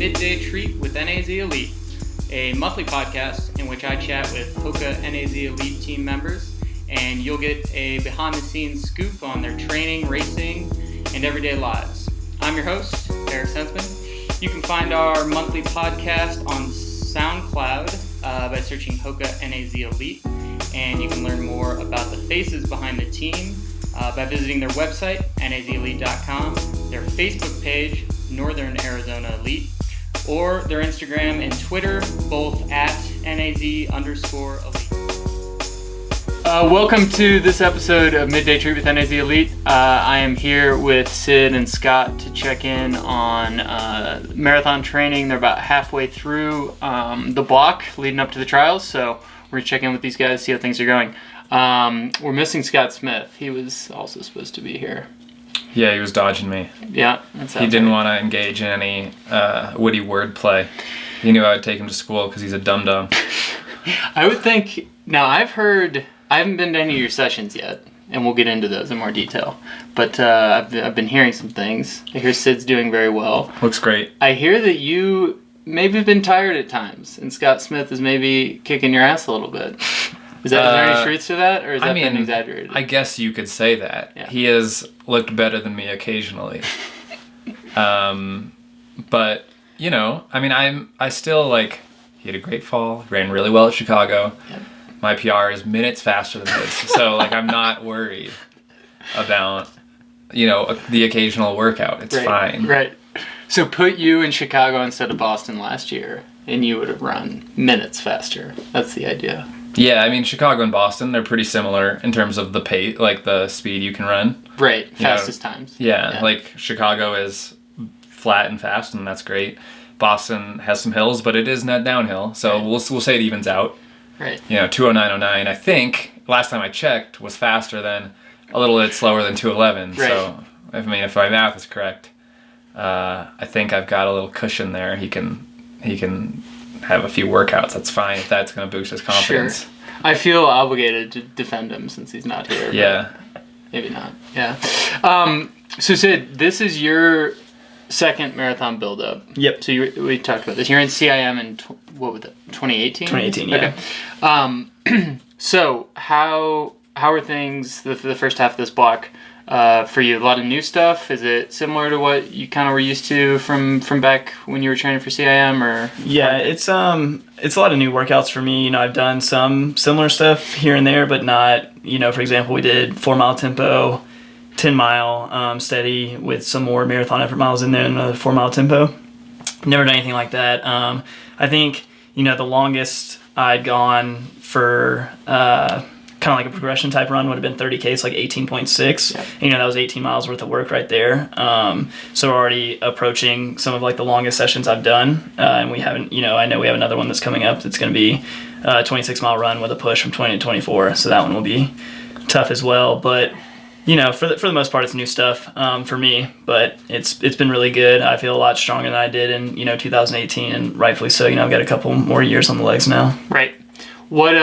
Midday Treat with NAZ Elite, a monthly podcast in which I chat with Hoka NAZ Elite team members, and you'll get a behind-the-scenes scoop on their training, racing, and everyday lives. I'm your host, Eric Senseman. You can find our monthly podcast on SoundCloud by searching Hoka NAZ Elite, and you can learn more about the faces behind the team by visiting their website, nazelite.com, their Facebook page, Northern Arizona Elite, or their Instagram and Twitter, both at NAZ_Elite. Welcome to this episode of Midday Treat with NAZ Elite. I am here with Sid and Scott to check in on marathon training. They're about halfway through the block leading up to the trials, so we're going to check in with these guys, see how things are going. We're missing Scott Smith. He was also supposed to be here. Yeah, he was dodging me. Yeah, he didn't want to engage in any witty wordplay. He knew I would take him to school because he's a dum-dum. I would think... Now, I haven't been to any of your sessions yet, and we'll get into those in more detail. But I've been hearing some things. I hear Sid's doing very well. Looks great. I hear that you maybe have been tired at times, and Scott Smith is maybe kicking your ass a little bit. Is there any truth to that, or is that been exaggerated? I guess you could say that. Yeah. He has looked better than me occasionally. But, you know, I mean, I still, like, he had a great fall, ran really well at Chicago. Yep. My PR is minutes faster than his. So, like, I'm not worried about, you know, the occasional workout. It's fine. Right. So put you in Chicago instead of Boston last year, and you would have run minutes faster. That's the idea. Yeah, I mean, Chicago and Boston, they're pretty similar in terms of the pace, like the speed you can run. Right, fastest times. Yeah, like Chicago is flat and fast, and that's great. Boston has some hills, but it is net downhill, so we'll say it evens out. Right. You know, 2:09:09, I think, last time I checked, was faster than, a little bit slower than 2:11. Right. So, I mean, if my math is correct, I think I've got a little cushion there. He can have a few workouts. That's fine if that's going to boost his confidence. Sure. I feel obligated to defend him since he's not here. Yeah. Maybe not. Yeah. So Sid, this is your second marathon build-up. Yep. So we talked about this. You're in CIM in, 2018? 2018, yeah. Okay. So how are things the first half of this block for you? A lot of new stuff? Is it similar to what you kind of were used to from back when you were training for CIM, or? Yeah, it's a lot of new workouts for me. You know, I've done some similar stuff here and there, but not, you know, for example, we did 4-mile tempo, 10-mile steady with some more marathon effort miles in there and another 4-mile tempo. Never done anything like that. I think, you know, the longest I'd gone for kind of like a progression type run would have been 30K, it's like 18.6. Yeah. You know, that was 18 miles worth of work right there. So we're already approaching some of like the longest sessions I've done. And we haven't, you know, I know we have another one that's coming up that's going to be a 26-mile run with a push from 20 to 24. So that one will be tough as well. But, you know, for the most part, it's new stuff for me. But it's been really good. I feel a lot stronger than I did in, you know, 2018, and rightfully so. You know, I've got a couple more years on the legs now. Right. What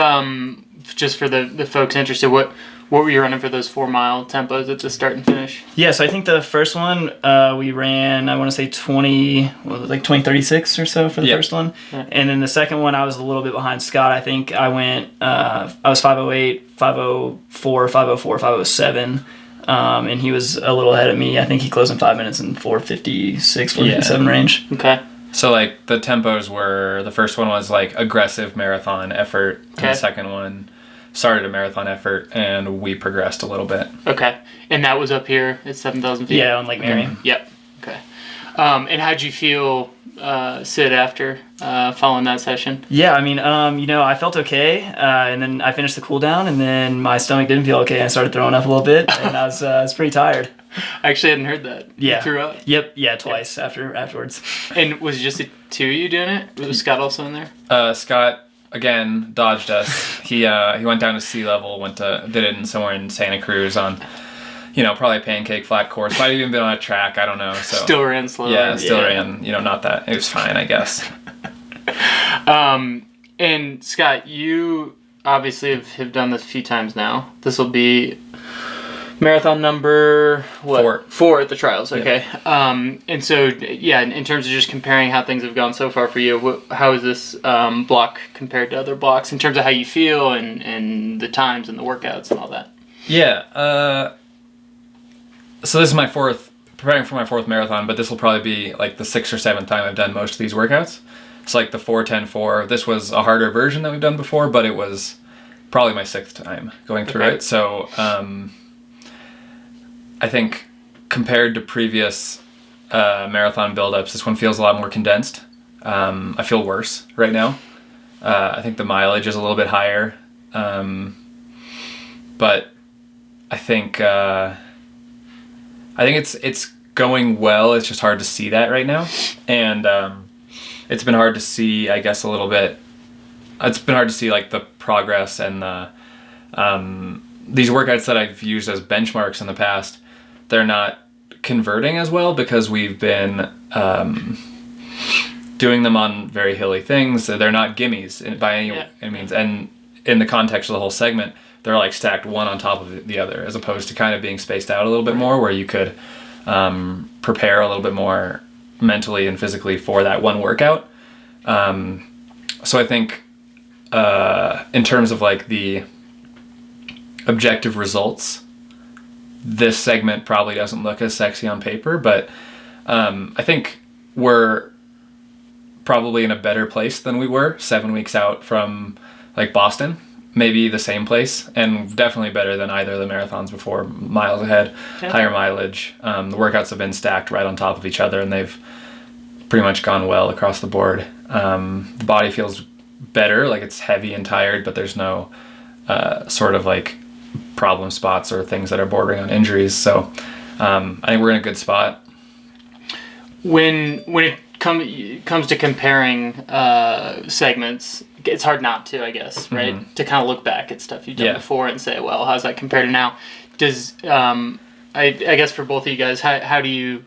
just for the folks interested, what were you running for those 4-mile tempos at the start and finish? Yeah, so I think the first one we ran, I want to say 20:36 or so for the first one. Yeah. And then the second one, I was a little bit behind Scott. I think I went, I was 5:08, 5:04, 5:04, 5:07. And he was a little ahead of me. I think he closed in 5 minutes in 4:56, 4:57 range. Okay. So, like, the tempos were, the first one was, like, aggressive marathon effort. Okay. And the second one started a marathon effort, and we progressed a little bit. Okay. And that was up here at 7,000 feet? Yeah, on Lake Mary. Yep. Okay. And how'd you feel, Sid, after following that session? Yeah, I mean, you know, I felt okay, and then I finished the cool down, and then my stomach didn't feel okay. I started throwing up a little bit, and I was pretty tired. I actually hadn't heard that. Yeah. You threw up? Yep. Yeah, twice afterwards. And was it just the two of you doing it? Was Scott also in there? Scott, again, dodged us. He went down to sea level, did it somewhere in Santa Cruz on, you know, probably a pancake flat course. Might have even been on a track. I don't know. So still ran slow. Yeah, still ran. You know, not that. It was fine, I guess. And Scott, you obviously have done this a few times now. This will be Marathon number what? 4 at the trials. Okay. Yep. And so in terms of just comparing how things have gone so far for you, how is this block compared to other blocks in terms of how you feel and the times and the workouts and all that? Yeah. So this is preparing for my 4th marathon, but this will probably be like the 6th or 7th time I've done most of these workouts. It's like the 4-10-4. This was a harder version that we've done before, but it was probably my 6th time going through it. So I think compared to previous marathon buildups, this one feels a lot more condensed. I feel worse right now. I think the mileage is a little bit higher, but I think it's going well. It's just hard to see that right now, and it's been hard to see, I guess, a little bit. It's been hard to see like the progress and the these workouts that I've used as benchmarks in the past. They're not converting as well because we've been doing them on very hilly things. They're not gimmies by any means, and in the context of the whole segment, they're like stacked one on top of the other, as opposed to kind of being spaced out a little bit more, where you could prepare a little bit more mentally and physically for that one workout. So I think in terms of like the objective results, this segment probably doesn't look as sexy on paper, but I think we're probably in a better place than we were 7 weeks out from like Boston. Maybe the same place, and definitely better than either of the marathons before. Miles ahead, higher mileage. The workouts have been stacked right on top of each other, and they've pretty much gone well across the board. The body feels better, like it's heavy and tired, but there's no sort of like problem spots or things that are bordering on injuries. So I think we're in a good spot. When it comes to comparing segments, it's hard not to, I guess, right? Mm-hmm. To kind of look back at stuff you've done before and say, well, how's that compared to now? Does I guess for both of you guys, how do you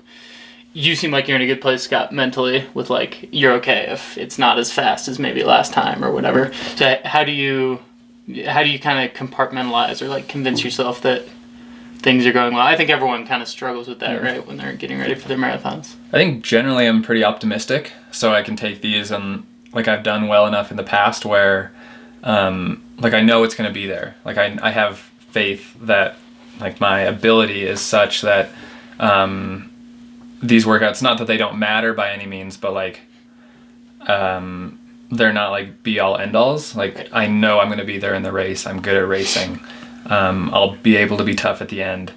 seem like you're in a good place, Scott, mentally, with like you're okay if it's not as fast as maybe last time or whatever. So how do you kind of compartmentalize or like convince yourself that things are going well? I think everyone kind of struggles with that, right, when they're getting ready for their marathons. I think generally I'm pretty optimistic, so I can take these and like I've done well enough in the past where like I know it's going to be there. Like I have faith that like my ability is such that these workouts, not that they don't matter by any means, but like they're not like be all end alls. Like I know I'm going to be there in the race. I'm good at racing. I'll be able to be tough at the end.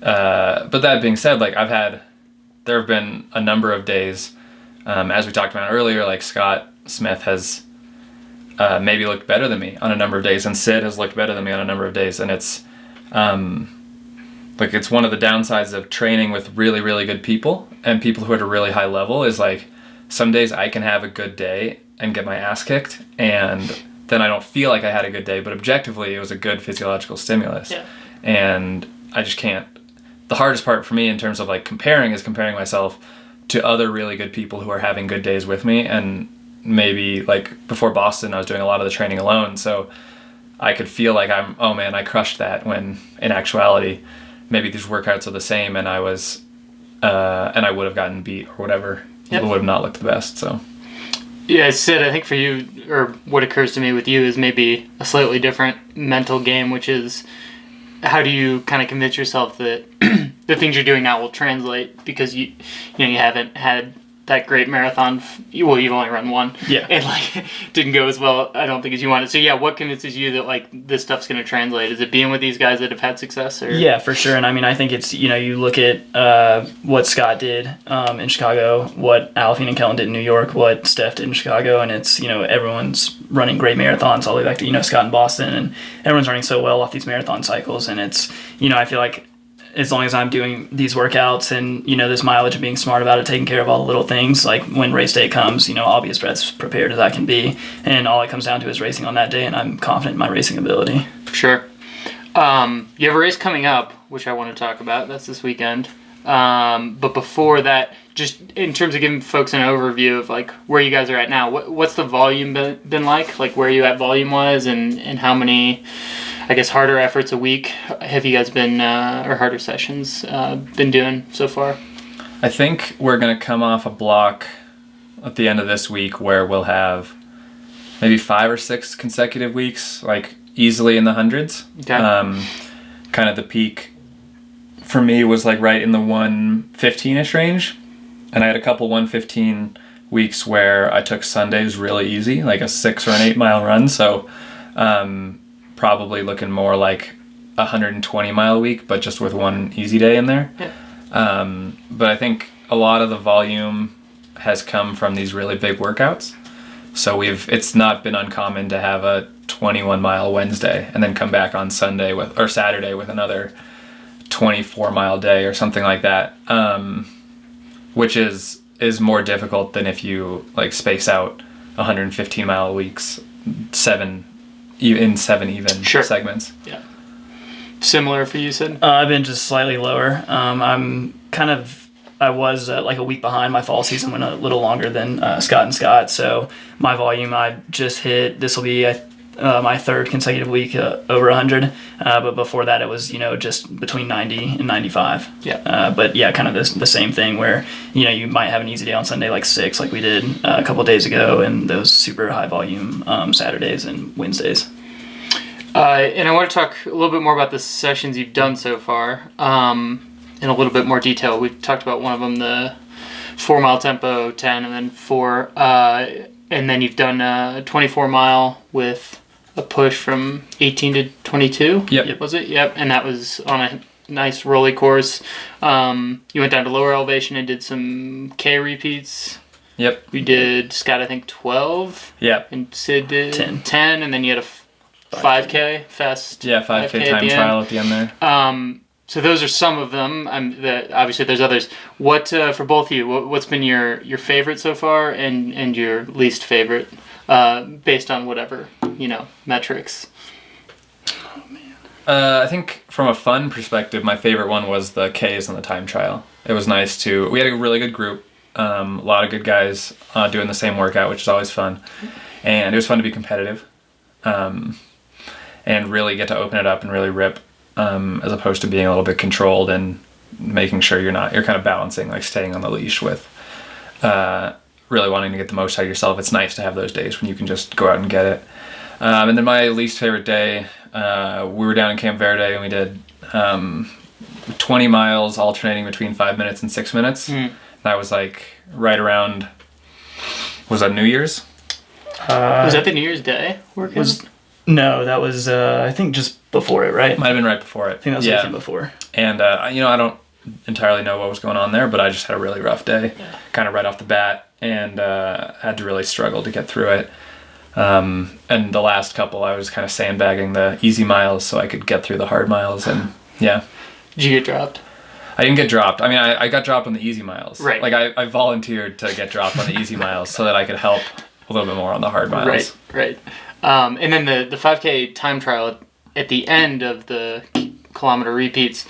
But that being said, like there have been a number of days, as we talked about earlier, like Scott Smith has maybe looked better than me on a number of days, and Sid has looked better than me on a number of days, and it's like it's one of the downsides of training with really, really good people and people who are at a really high level is like some days I can have a good day and get my ass kicked, and then I don't feel like I had a good day, but objectively it was a good physiological stimulus. Yeah. And I just can't. The hardest part for me in terms of like comparing is comparing myself to other really good people who are having good days with me, and maybe like before Boston I was doing a lot of the training alone, so I could feel like oh man, I crushed that, when in actuality maybe these workouts are the same and I was and I would have gotten beat or whatever. Yep. It would have not looked the best. So yeah, Sid, I think for you, or what occurs to me with you, is maybe a slightly different mental game, which is how do you kind of convince yourself that the things you're doing now will translate, because you haven't had that great marathon. You've only run one. Yeah. And like didn't go as well, I don't think, as you wanted. So yeah, what convinces you that like this stuff's going to translate? Is it being with these guys that have had success? Or? Yeah, for sure. And I mean, I think it's, you look at what Scott did in Chicago, what Alfie and Kellen did in New York, what Steph did in Chicago, and it's, everyone's running great marathons all the way back to, Scott in Boston, and everyone's running so well off these marathon cycles. And it's, I feel like as long as I'm doing these workouts and, this mileage and being smart about it, taking care of all the little things, like when race day comes, I'll be as best prepared as I can be. And all it comes down to is racing on that day, and I'm confident in my racing ability. Sure. You have a race coming up, which I want to talk about. That's this weekend. But before that, just in terms of giving folks an overview of like where you guys are at now, what's the volume been like? Like where are you at volume-wise, and how many... I guess, harder efforts a week have you guys been, or harder sessions, been doing so far? I think we're going to come off a block at the end of this week where we'll have maybe 5 or 6 consecutive weeks, like easily in the hundreds. Okay. Kind of the peak for me was like right in the 115-ish range. And I had a couple 115 weeks where I took Sundays really easy, like a 6 or an 8 mile run. So probably looking more like a 120 mile week, but just with one easy day in there. Yeah. But I think a lot of the volume has come from these really big workouts. So it's not been uncommon to have a 21 mile Wednesday and then come back on Sunday or Saturday with another 24 mile day or something like that. Which is more difficult than if you like space out 115 mile weeks, 7 even Sure. segments. Yeah. Similar for you, Sid? I've been just slightly lower. I was like a week behind. My fall season went a little longer than Scott and Scott, so my volume I just hit. This will be my 3rd consecutive week over 100. But before that, it was just between 90 and 95. Yeah. But yeah, kind of the same thing where you might have an easy day on Sunday like 6, like we did a couple days ago, and those super high volume Saturdays and Wednesdays. And I want to talk a little bit more about the sessions you've done so far. In a little bit more detail. We talked about one of them, the 4 mile tempo 10 and then 4, and then you've done a 24 mile with a push from 18 to 22. Yep. Was it? Yep. And that was on a nice rolly course. You went down to lower elevation and did some K repeats. Yep. You did, Scott, I think 12. Yep. And Sid did 10. And then you had a 5K fast. Yeah, 5K time trial at the end there. So those are some of them. Obviously, there's others. What for both of you? What's been your favorite so far, and your least favorite, based on whatever metrics? Oh man. I think from a fun perspective, my favorite one was the Ks on the time trial. It was nice we had a really good group, a lot of good guys doing the same workout, which is always fun, and it was fun to be competitive, and really get to open it up and really rip. As opposed to being a little bit controlled and making sure you're kind of balancing, like staying on the leash with really wanting to get the most out of yourself. It's nice to have those days when you can just go out and get it. And then my least favorite day, we were down in Camp Verde and we did 20 miles alternating between 5 minutes and 6 minutes. That was like right around, was that New Year's? Was that the New Year's Day workout? No, that was I think just before it, right? Might have been right before it. I think that was the weekend before. And I don't entirely know what was going on there, but I just had a really rough day, kind of right off the bat, and had to really struggle to get through it. And the last couple, I was kind of sandbagging the easy miles so I could get through the hard miles, and yeah. Did you get dropped? I didn't get dropped. I mean, I got dropped on the easy miles. Right. Like I volunteered to get dropped on the easy miles so that I could help a little bit more on the hard miles. Right. And then the 5K time trial at the end of the kilometer repeats,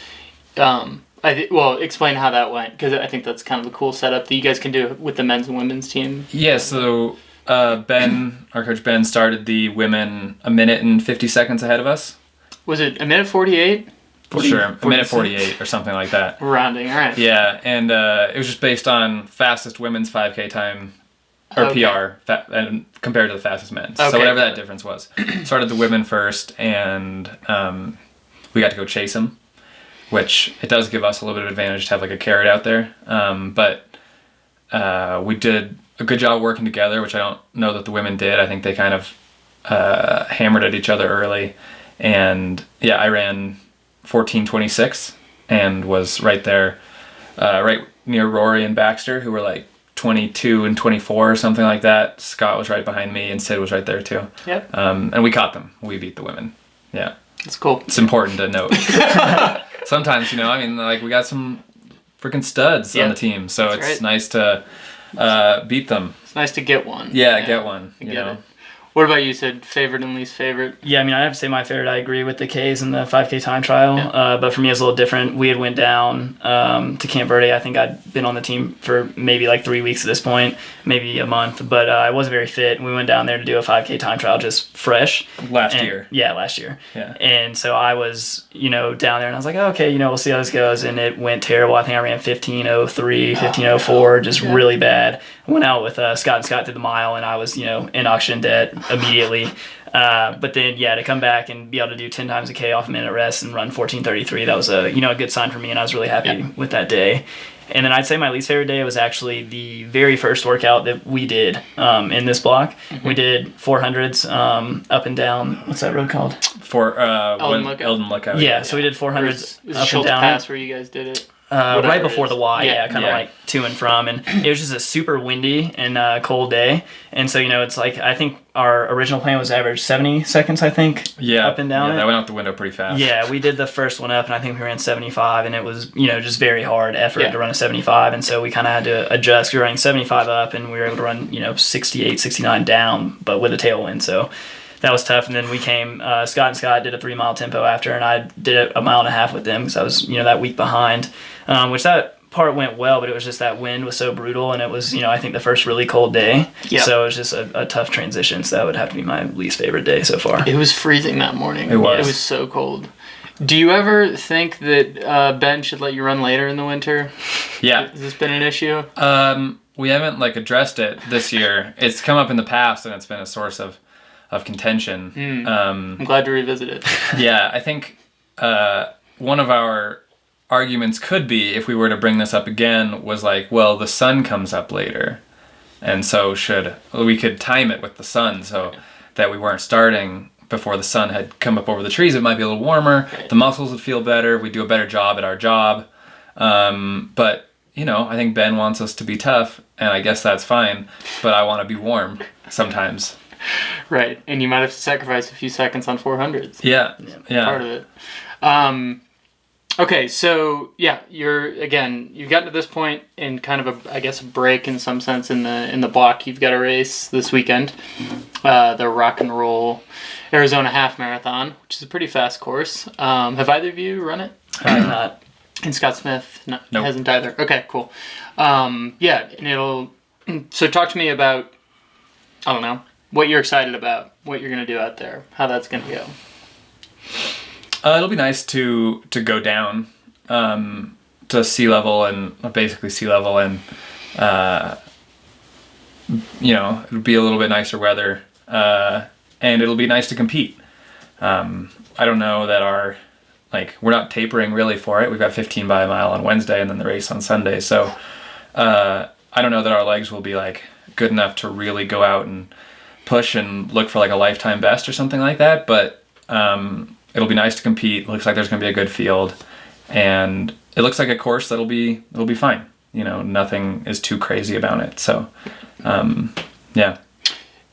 explain how that went, because I think that's kind of a cool setup that you guys can do with the men's and women's team. Yeah, so Ben, our coach Ben, started the women a minute and 50 seconds ahead of us. Was it a minute 48? Sure, a minute 48 or something like that. Rounding, all right. Yeah, and it was just based on fastest women's 5K time, or PR, and compared to the fastest men's. Okay. So whatever that difference was. Started the women first, and we got to go chase them, which it does give us a little bit of advantage to have like a carrot out there. But we did a good job working together, which I don't know that the women did. I think they kind of hammered at each other early. And yeah, I ran 14:26 and was right there, right near Rory and Baxter, who were like 22 and 24 or something like that. Scott was right behind me and Sid was right there too. Yep. And we caught them. We beat the women. Yeah. That's cool. It's important to note. Sometimes, we got some freaking studs on the team, so it's nice to beat them. It's nice to get one. Yeah, get one. It. What about you, Sid? Favorite and least favorite? Yeah, I mean, I have to say my favorite. I agree with the Ks and the 5K time trial, but for me, it's a little different. We had went down to Camp Verde. I think I'd been on the team for maybe like 3 weeks at this point, maybe a month, but I wasn't very fit. We went down there to do a 5K time trial just fresh. Last year. Yeah, last year. Yeah. And so I was, down there, and I was like, okay, we'll see how this goes, and it went terrible. I think I ran 15:03, 15:04, just really bad. I went out with Scott and Scott through the mile, and I was, in oxygen debt immediately. But then, to come back and be able to do 10 times a K off a minute rest and run 14:33, that was a good sign for me, and I was really happy with that day. And then I'd say my least favorite day was actually the very first workout that we did in this block. Mm-hmm. We did 400s up and down. What's that road called? Eldon Lookout. Yeah, so we did 400s up and down. Pass where you guys did it? Right before the Y, kind of like to and from, and it was just a super windy and cold day, and so it's like I think our original plan was to average 70 seconds, I think, up and down. Yeah, that went out the window pretty fast. Yeah, we did the first one up, and I think we ran 75, and it was just very hard effort to run a 75, and so we kind of had to adjust. We were running 75 up, and we were able to run 68, 69 down, but with a tailwind, so. That was tough, and then we came. Scott and Scott did a 3 mile tempo after, and I did a 1.5 mile with them because I was that week behind. Which that part went well, but it was just that wind was so brutal, and it was I think the first really cold day. Yeah. So it was just a tough transition. So that would have to be my least favorite day so far. It was freezing that morning. It was. It was so cold. Do you ever think that Ben should let you run later in the winter? Yeah. Has this been an issue? We haven't addressed it this year. It's come up in the past, and it's been a source of contention. I'm glad to revisit it. Yeah, I think one of our arguments could be, if we were to bring this up again, was the sun comes up later, and so we could time it with the sun so that we weren't starting before the sun had come up over the trees. It might be a little warmer. Right. The muscles would feel better. We'd do a better job at our job. But I think Ben wants us to be tough, and I guess that's fine. But I want to be warm sometimes. Right, and you might have to sacrifice a few seconds on 400s. Yeah. Part of it. Okay, so you've gotten to this point in kind of a break in some sense in the block. You've got a race this weekend, the Rock and Roll Arizona Half Marathon, which is a pretty fast course. Have either of you run it? I have not. And Scott Smith nope. hasn't either. Okay, cool. And so talk to me about, I don't know, what you're excited about, what you're going to do out there, how that's going to go. It'll be nice to go down to sea level and it'll be a little bit nicer weather, and it'll be nice to compete. I don't know that we're not tapering really for it. We've got 15 by a mile on Wednesday and then the race on Sunday, so I don't know that our legs will be good enough to really go out and push and look for a lifetime best or something like that, but it'll be nice to compete. It looks like there's going to be a good field, and it looks like a course that'll be fine. Nothing is too crazy about it. So, yeah.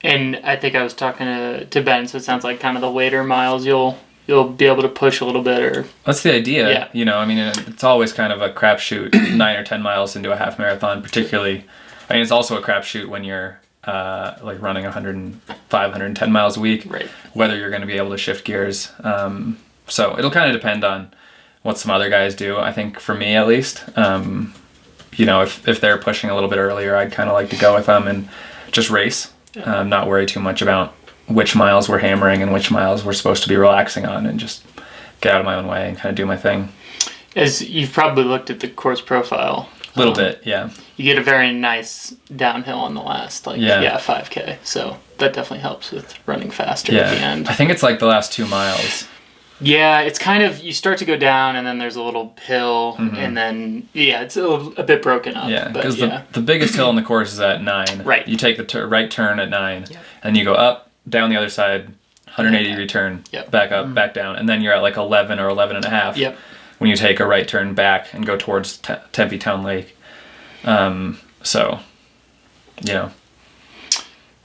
And I think I was talking to Ben, so it sounds like kind of the later miles you'll be able to push a little bit, or that's the idea. Yeah. It's always kind of a crapshoot 9 or 10 miles into a half marathon, particularly. It's also a crapshoot when you're running 105, 110 miles a week, right, whether you're going to be able to shift gears. So it'll kind of depend on what some other guys do. I think for me, at least, if they're pushing a little bit earlier, I'd kind of like to go with them and just race, not worry too much about which miles we're hammering and which miles we're supposed to be relaxing on, and just get out of my own way and kind of do my thing. As you've probably looked at the course profile. A little bit, yeah. You get a very nice downhill on the last, 5K. So that definitely helps with running faster at the end. I think it's the last 2 miles. Yeah, it's kind of, you start to go down, and then there's a little hill, and then, it's a bit broken up. Yeah, because the biggest hill on the course is at 9. Right. You take the right turn at 9, and you go up, down the other side, 180 degree turn, back up, back down, and then you're at 11 or 11 and a half. Yep. When you take a right turn back and go towards Tempe Town Lake. So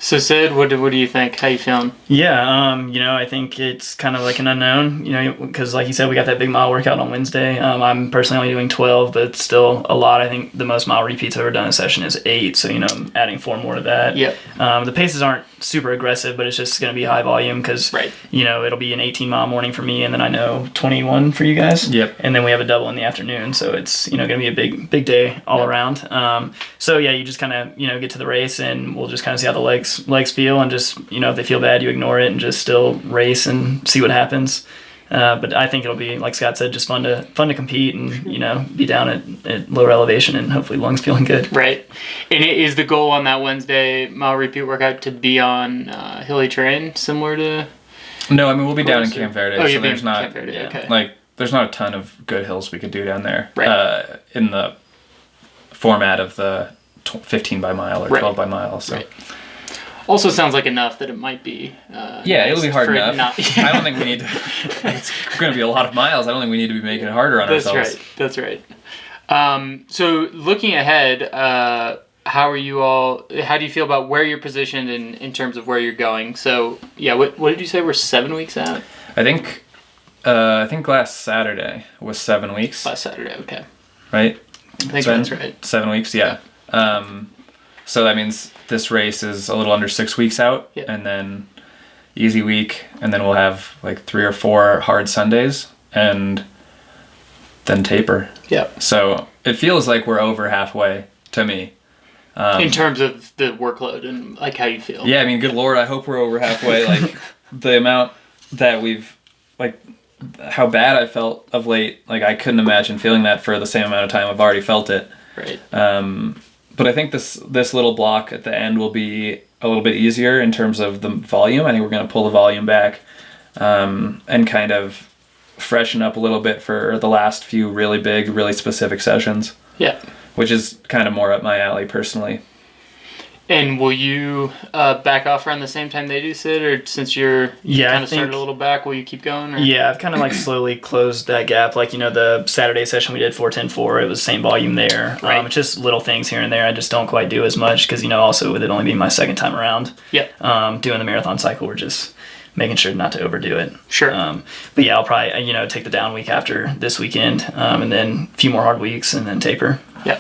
So Sid, what do you think? How you feeling? Yeah, I think it's kind of an unknown, because like you said, we got that big mile workout on Wednesday. I'm personally only doing 12, but it's still a lot. I think the most mile repeats I've ever done in a session is 8, so I'm adding 4 more to that. Yep. The paces aren't super aggressive, but it's just going to be high volume because, it'll be an 18-mile morning for me, and then I know 21 for you guys. Yep. And then we have a double in the afternoon, so it's, going to be a big day all around. So, yeah, you just kind of, get to the race, and we'll just kind of see how the legs feel, and just, if they feel bad, you ignore it and just still race and see what happens. But I think it'll be, like Scott said, just fun to compete and, be down at lower elevation and hopefully lungs feeling good. Right. And is the goal on that Wednesday mile repeat workout to be on hilly terrain similar to? No, I mean, we'll be down in Camp Verde. Oh, so there's not, Camp Verde, okay. There's not a ton of good hills we could do down there. Right. In the format of the 15 by mile or 12 by mile. So. Right. Also sounds like enough that it might be... it'll be hard enough. I don't think we need to... It's going to be a lot of miles. I don't think we need to be making it harder on ourselves. That's right. So looking ahead, how do you feel about where you're positioned in terms of where you're going? So, what did you say? We're 7 weeks out? I think last Saturday was 7 weeks. Last Saturday, okay. Right? I think that's right. 7 weeks, yeah. So that means this race is a little under 6 weeks out, and then easy week, and then we'll have 3 or 4 hard Sundays, and then taper. Yeah. So it feels like we're over halfway to me. In terms of the workload and how you feel. Yeah, I mean, good Lord, I hope we're over halfway. The amount that we've how bad I felt of late. I couldn't imagine feeling that for the same amount of time I've already felt it. Right. But I think this little block at the end will be a little bit easier in terms of the volume. I think we're going to pull the volume back and kind of freshen up a little bit for the last few really big, really specific sessions. Yeah. Which is kind of more up my alley personally. And will you back off around the same time they do, Sid? Or since you kind of started a little back, will you keep going? Or? Yeah, I've kind of slowly closed that gap. The Saturday session we did 4:10:4, it was the same volume there. Right. It's just little things here and there. I just don't quite do as much because, also with it only being my second time around. Yeah. Doing the marathon cycle, we're just making sure not to overdo it. Sure. But yeah, I'll probably, take the down week after this weekend and then a few more hard weeks and then taper. Yeah.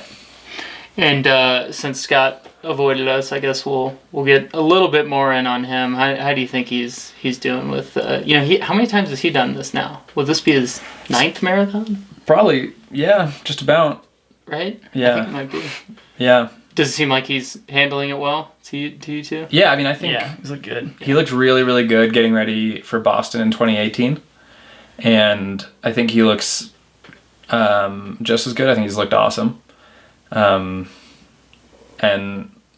And since Scott avoided us, I guess we'll get a little bit more in on him. How do you think he's doing with how many times has he done this now? Will this be his 9th marathon? Probably, yeah, just about. Right? Yeah. I think it might be. Yeah. Does it seem like he's handling it well to you two? Yeah, I mean, I think he's looked good. He looked really, really good getting ready for Boston in 2018. And I think he looks just as good. I think he's looked awesome. And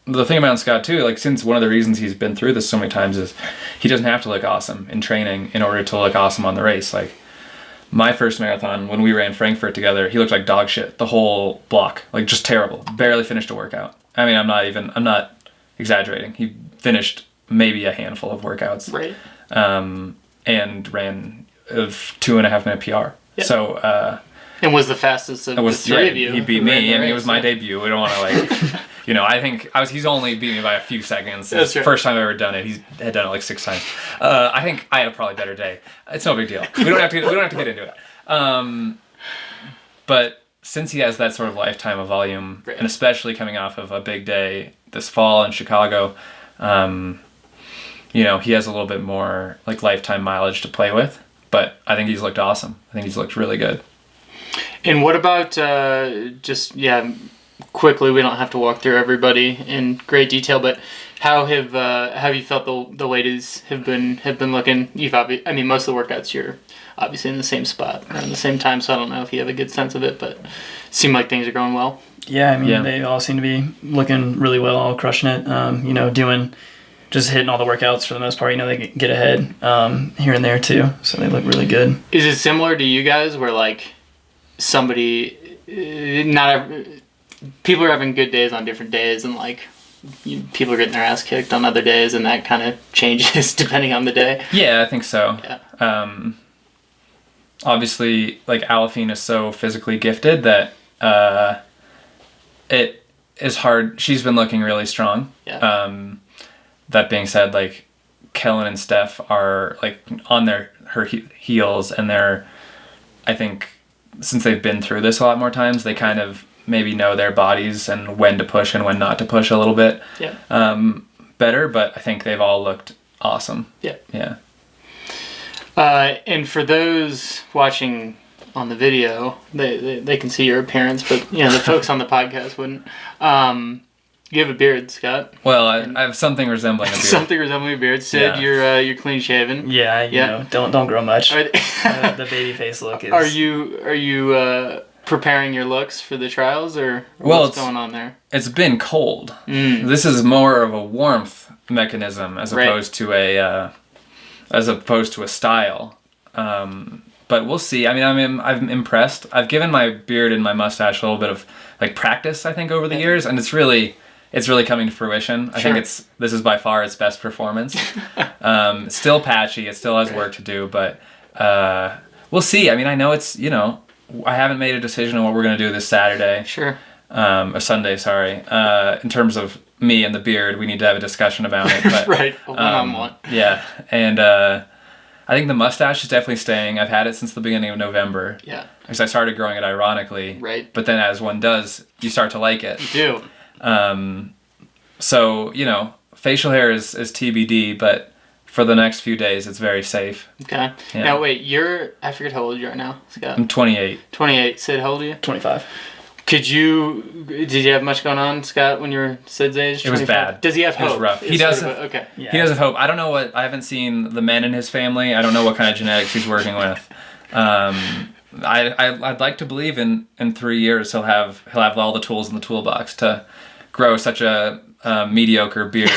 the thing about Scott too, since one of the reasons he's been through this so many times is he doesn't have to look awesome in training in order to look awesome on the race. My first marathon, when we ran Frankfurt together, he looked like dog shit the whole block, just terrible. Barely finished a workout. I mean, I'm not exaggerating. He finished maybe a handful of workouts. Right. And ran a 2.5 minute PR. Yep. So, and was the fastest of the three of you. He beat me. I mean, it was my debut. We don't want to I think he's only beat me by a few seconds. That's right. First time I've ever done it. He had done it 6 times. I think I had a probably better day. It's no big deal. We don't have to get into it. But since he has that sort of lifetime of volume, right, and especially coming off of a big day this fall in Chicago, he has a little bit more lifetime mileage to play with. But I think he's looked awesome. I think he's looked really good. And what about quickly, we don't have to walk through everybody in great detail, but how have you felt the ladies have been looking? Most of the workouts you're obviously in the same spot around the same time, so I don't know if you have a good sense of it, but it seem like things are going well. Yeah, they all seem to be looking really well, all crushing it. Just hitting all the workouts for the most part. They get ahead here and there too, so they look really good. Is it similar to you guys where people are having good days on different days and people are getting their ass kicked on other days and that kind of changes depending on the day? Yeah, I think so. Yeah. Obviously, Alafine is so physically gifted that it is hard. She's been looking really strong. Yeah. That being said, Kellen and Steph are on her heels, and I think since they've been through this a lot more times, they kind of maybe know their bodies and when to push and when not to push a little bit. Yeah. better, but I think they've all looked awesome. Yeah. Yeah. And for those watching on the video, they can see your appearance, but the folks on the podcast wouldn't. You have a beard, Scott. Well, I have something resembling a beard. Something resembling a beard. Sid, you're clean shaven. Yeah, you know, don't grow much. The baby face look is. Are you preparing your looks for the trials, or what's going on there? It's been cold. This is more of a warmth mechanism as opposed to a style. But we'll see. I mean, I'm impressed. I've given my beard and my mustache a little bit of like practice, I think, over the years, and it's really coming to fruition. I think this is by far its best performance. Still patchy. It still has work to do, but we'll see. I mean, I know it's, I haven't made a decision on what we're going to do this Saturday. Sure. Or Sunday, sorry. In terms of me and the beard, we need to have a discussion about it. But, right, one-on-one. Yeah, and I think the mustache is definitely staying. I've had it since the beginning of November. Yeah. Because I started growing it ironically. Right. But then as one does, you start to like it. You do. So, facial hair is TBD, but for the next few days, it's very safe. Okay. Yeah. Now, wait, I forget how old you are now, Scott. I'm 28. 28. Sid, how old are you? 25. Did you have much going on, Scott, when you were Sid's age? 25? It was bad. Does he have hope? It was rough. He does. Okay. Yeah. He does have hope. I don't know I haven't seen the men in his family. I don't know what kind of genetics he's working with. I'd like to believe in 3 years he'll have all the tools in the toolbox to grow such a mediocre beard.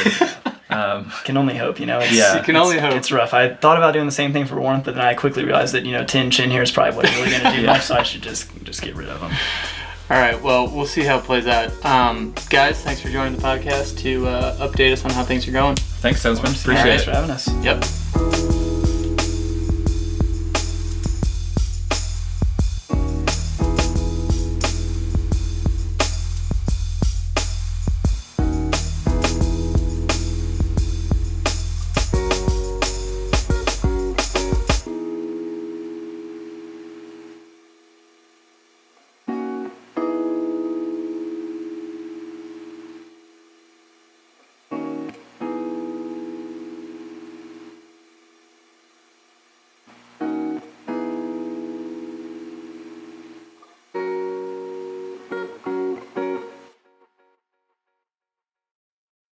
Can only hope, You can only hope. It's rough. I thought about doing the same thing for warmth, but then I quickly realized that 10 chin hair is probably what I'm really going to do much, so I should just get rid of them. All right, well, we'll see how it plays out. Guys, thanks for joining the podcast to update us on how things are going. Thanks, Senseman. Appreciate it. Thanks for having us. Yep.